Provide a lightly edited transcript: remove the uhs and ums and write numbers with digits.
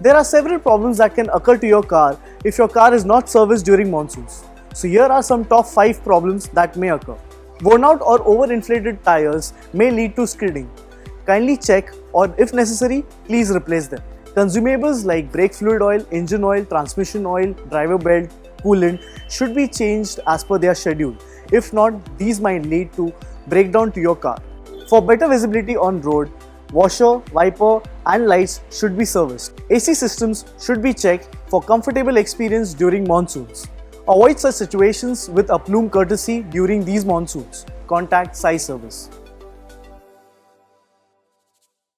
There are several problems that can occur to your car if your car is not serviced during monsoons. So here are some top 5 problems that may occur. Worn out or overinflated tires may lead to skidding. Kindly check, or if necessary, please replace them. Consumables like brake fluid oil, transmission oil, driver belt, coolant should be changed as per their schedule. If not, these might lead to breakdown to your car. For better visibility on road, washer, wiper and lights should be serviced. AC systems should be checked for comfortable experience during monsoons. Avoid such situations with a plume courtesy during these monsoons. Contact Sai Service.